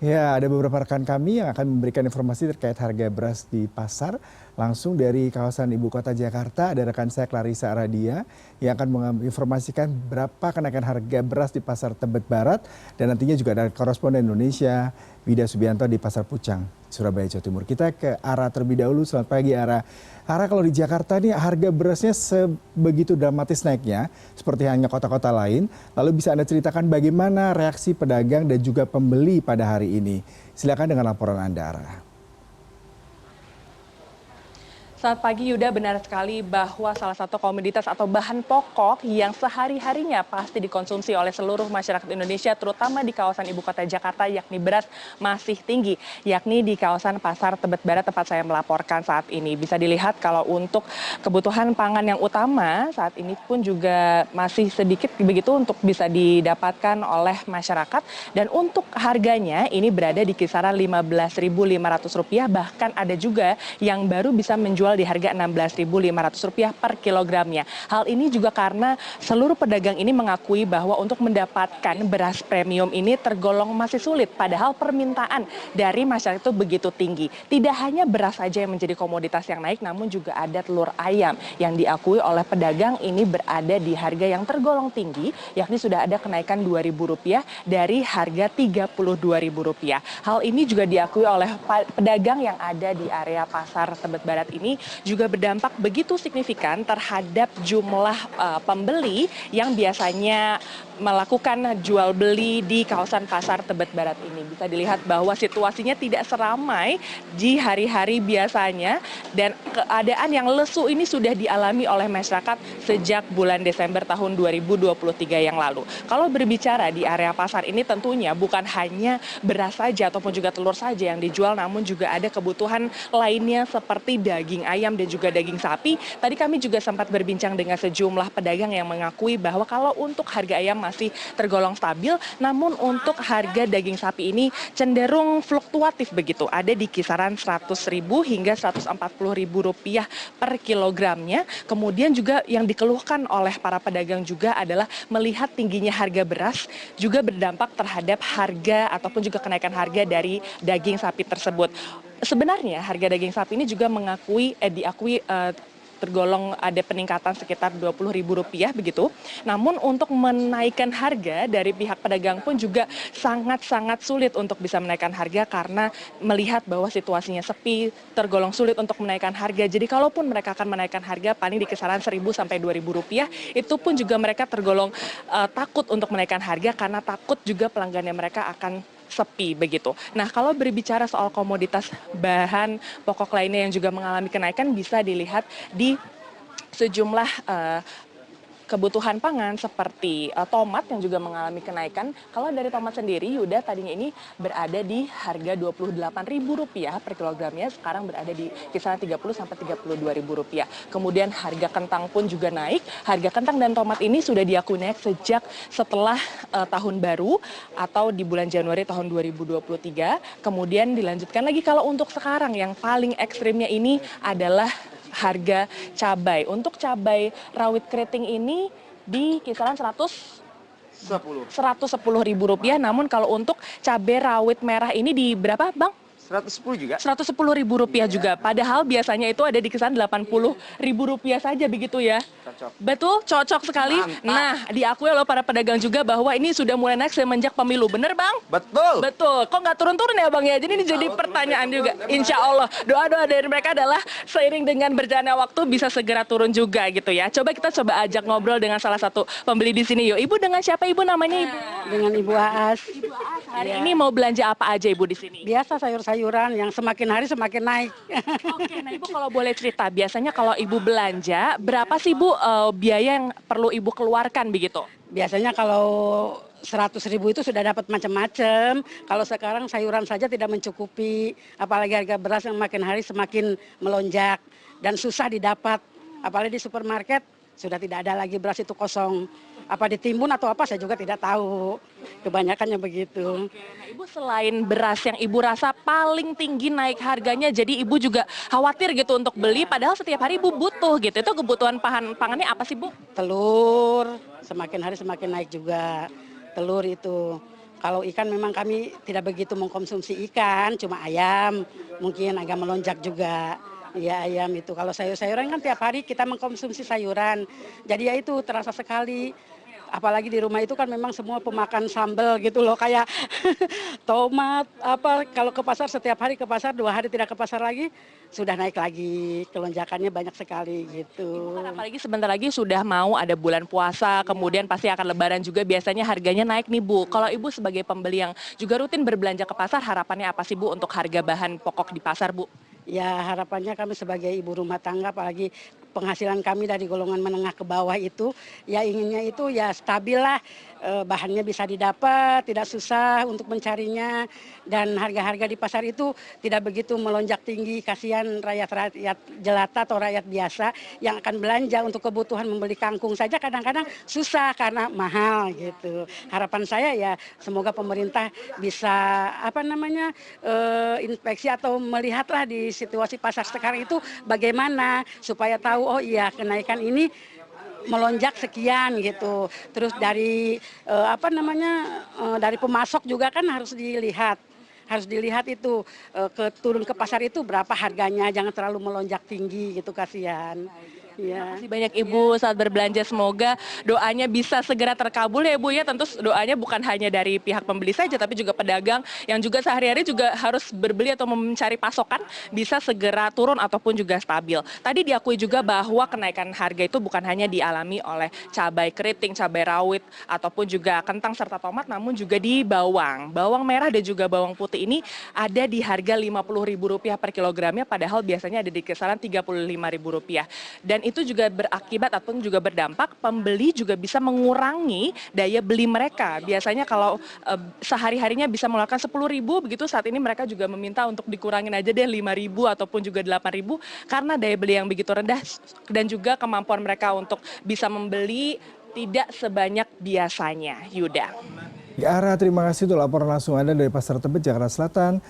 Ya, ada beberapa rekan kami yang akan memberikan informasi terkait harga beras di pasar. Langsung dari kawasan Ibu Kota Jakarta, ada rekan saya Clarissa Aradia yang akan menginformasikan berapa kenaikan harga beras di pasar Tebet Barat. Dan nantinya juga ada koresponden Indonesia, Wida Subianto di Pasar Pucang, Surabaya, Jawa Timur. Kita ke Ara terlebih dahulu. Selamat pagi, Ara. Ara, kalau di Jakarta nih harga berasnya sebegitu dramatis naiknya, seperti hanya kota-kota lain. Lalu bisa Anda ceritakan bagaimana reaksi pedagang dan juga pembeli pada hari ini. Silakan dengan laporan Anda, Ara. Selamat pagi Yuda, benar sekali bahwa salah satu komoditas atau bahan pokok yang sehari-harinya pasti dikonsumsi oleh seluruh masyarakat Indonesia, terutama di kawasan Ibu Kota Jakarta, yakni beras masih tinggi, yakni di kawasan Pasar Tebet Barat tempat saya melaporkan saat ini. Bisa dilihat kalau untuk kebutuhan pangan yang utama saat ini pun juga masih sedikit begitu untuk bisa didapatkan oleh masyarakat, dan untuk harganya ini berada di kisaran Rp15.500, bahkan ada juga yang baru bisa menjual di harga Rp16.500 per kilogramnya. Hal ini juga karena seluruh pedagang ini mengakui bahwa untuk mendapatkan beras premium ini tergolong masih sulit, padahal permintaan dari masyarakat itu begitu tinggi. Tidak hanya beras saja yang menjadi komoditas yang naik, namun juga ada telur ayam yang diakui oleh pedagang ini berada di harga yang tergolong tinggi, yakni sudah ada kenaikan Rp2.000 dari harga Rp32.000. Hal ini juga diakui oleh pedagang yang ada di area Pasar Tebet Barat ini juga berdampak begitu signifikan terhadap jumlah pembeli yang biasanya melakukan jual beli di kawasan Pasar Tebet Barat ini. Bisa dilihat bahwa situasinya tidak seramai di hari-hari biasanya, dan keadaan yang lesu ini sudah dialami oleh masyarakat sejak bulan Desember tahun 2023 yang lalu. Kalau berbicara di area pasar ini tentunya bukan hanya beras saja ataupun juga telur saja yang dijual, namun juga ada kebutuhan lainnya seperti daging ayam dan juga daging sapi. Tadi kami juga sempat berbincang dengan sejumlah pedagang yang mengakui bahwa kalau untuk harga ayam masih tergolong stabil, namun untuk harga daging sapi ini cenderung fluktuatif begitu. Ada di kisaran Rp100.000 hingga Rp140.000 per kilogramnya. Kemudian juga yang dikeluhkan oleh para pedagang juga adalah melihat tingginya harga beras juga berdampak terhadap harga ataupun juga kenaikan harga dari daging sapi tersebut. Sebenarnya harga daging sapi ini juga diakui tergolong ada peningkatan sekitar Rp20.000 begitu. Namun untuk menaikkan harga dari pihak pedagang pun juga sangat-sangat sulit untuk bisa menaikkan harga karena melihat bahwa situasinya sepi, tergolong sulit untuk menaikkan harga. Jadi kalaupun mereka akan menaikkan harga paling di kisaran Rp1.000 sampai Rp2.000, itu pun juga mereka tergolong takut untuk menaikkan harga karena takut juga pelanggannya mereka akan sepi begitu. Nah, kalau berbicara soal komoditas bahan pokok lainnya yang juga mengalami kenaikan, bisa dilihat di sejumlah kebutuhan pangan seperti tomat yang juga mengalami kenaikan. Kalau dari tomat sendiri, Yuda, tadinya ini berada di harga Rp28.000 per kilogramnya, sekarang berada di kisaran Rp30 sampai Rp32.000. Kemudian harga kentang pun juga naik. Harga kentang dan tomat ini sudah diakui naik sejak setelah tahun baru atau di bulan Januari tahun 2023. Kemudian dilanjutkan lagi kalau untuk sekarang yang paling ekstrimnya ini adalah harga cabai. Untuk cabai rawit keriting ini di kisaran Rp110.000. Namun kalau untuk cabai rawit merah ini di berapa, Bang? 110 juga. Rp110.000 juga. Padahal biasanya itu ada di kisaran Rp80.000 saja begitu ya. Cocok. Betul, cocok sekali. Mantap. Nah, diakui oleh para pedagang juga bahwa ini sudah mulai naik semenjak pemilu. Bener, Bang? Betul. Betul. Kok nggak turun-turun ya, Bang ya? Jadi ini jadi pertanyaan juga. Insya Allah. Doa-doa dari mereka adalah seiring dengan berjalannya waktu bisa segera turun juga gitu ya. Kita coba ajak ngobrol dengan salah satu pembeli di sini yuk. Ibu dengan siapa, Ibu, namanya, Ibu? Dengan Ibu Aas. Ibu Aas. Hari ini mau belanja apa aja, Ibu, di sini? Biasa sayur-sayuran yang semakin hari semakin naik. Oke, nah Ibu kalau boleh cerita, biasanya kalau Ibu belanja, berapa sih Bu biaya yang perlu Ibu keluarkan begitu? Biasanya kalau 100.000 itu sudah dapat macam-macam. Kalau sekarang sayuran saja tidak mencukupi, apalagi harga beras yang makin hari semakin melonjak dan susah didapat. Apalagi di supermarket sudah tidak ada lagi beras, itu kosong. Apa ditimbun atau apa saya juga tidak tahu. Kebanyakannya begitu. Oke, nah Ibu selain beras yang Ibu rasa paling tinggi naik harganya, jadi Ibu juga khawatir gitu untuk beli, padahal setiap hari Ibu butuh gitu. Itu kebutuhan pangannya apa sih, Bu? Telur semakin hari semakin naik juga. Telur itu. Kalau ikan memang kami tidak begitu mengkonsumsi ikan, cuma ayam mungkin agak melonjak juga. Ya ayam itu. Kalau sayur-sayuran kan tiap hari kita mengkonsumsi sayuran. Jadi ya itu terasa sekali. Apalagi di rumah itu kan memang semua pemakan sambal gitu loh, kayak tomat apa, kalau ke pasar setiap hari ke pasar, 2 hari tidak ke pasar lagi sudah naik lagi, kelonjakannya banyak sekali gitu. Kan apalagi sebentar lagi sudah mau ada bulan puasa, kemudian pasti akan lebaran juga, biasanya harganya naik nih Bu. Kalau Ibu sebagai pembeli yang juga rutin berbelanja ke pasar, harapannya apa sih Bu untuk harga bahan pokok di pasar Bu? Ya harapannya kami sebagai ibu rumah tangga, apalagi penghasilan kami dari golongan menengah ke bawah itu, ya inginnya itu ya stabil lah, bahannya bisa didapat, tidak susah untuk mencarinya, dan harga-harga di pasar itu tidak begitu melonjak tinggi. Kasihan rakyat-rakyat jelata atau rakyat biasa yang akan belanja untuk kebutuhan membeli kangkung saja kadang-kadang susah karena mahal gitu. Harapan saya ya semoga pemerintah bisa inspeksi atau melihatlah di situasi pasar sekarang itu bagaimana supaya tahu oh iya kenaikan ini melonjak sekian gitu. Terus dari dari pemasok juga kan harus dilihat. Harus dilihat itu turun ke pasar itu berapa harganya, jangan terlalu melonjak tinggi gitu, kasihan. Terima kasih banyak Ibu saat berbelanja, semoga doanya bisa segera terkabul ya Ibu ya. Tentu doanya bukan hanya dari pihak pembeli saja, tapi juga pedagang yang juga sehari-hari juga harus berbeli atau mencari pasokan bisa segera turun ataupun juga stabil. Tadi diakui juga bahwa kenaikan harga itu bukan hanya dialami oleh cabai keriting, cabai rawit, ataupun juga kentang serta tomat, namun juga di bawang. Bawang merah dan juga bawang putih ini ada di harga Rp50.000 per kilogramnya, padahal biasanya ada di kisaran Rp35.000. Dan itu juga berakibat ataupun juga berdampak pembeli juga bisa mengurangi daya beli mereka. Biasanya kalau sehari-harinya bisa mengeluarkan 10.000 begitu, saat ini mereka juga meminta untuk dikurangin aja deh 5.000 ataupun juga 8.000 karena daya beli yang begitu rendah dan juga kemampuan mereka untuk bisa membeli tidak sebanyak biasanya. Yuda. Ara, terima kasih untuk laporan langsung Anda dari Pasar Tebet, Jakarta Selatan.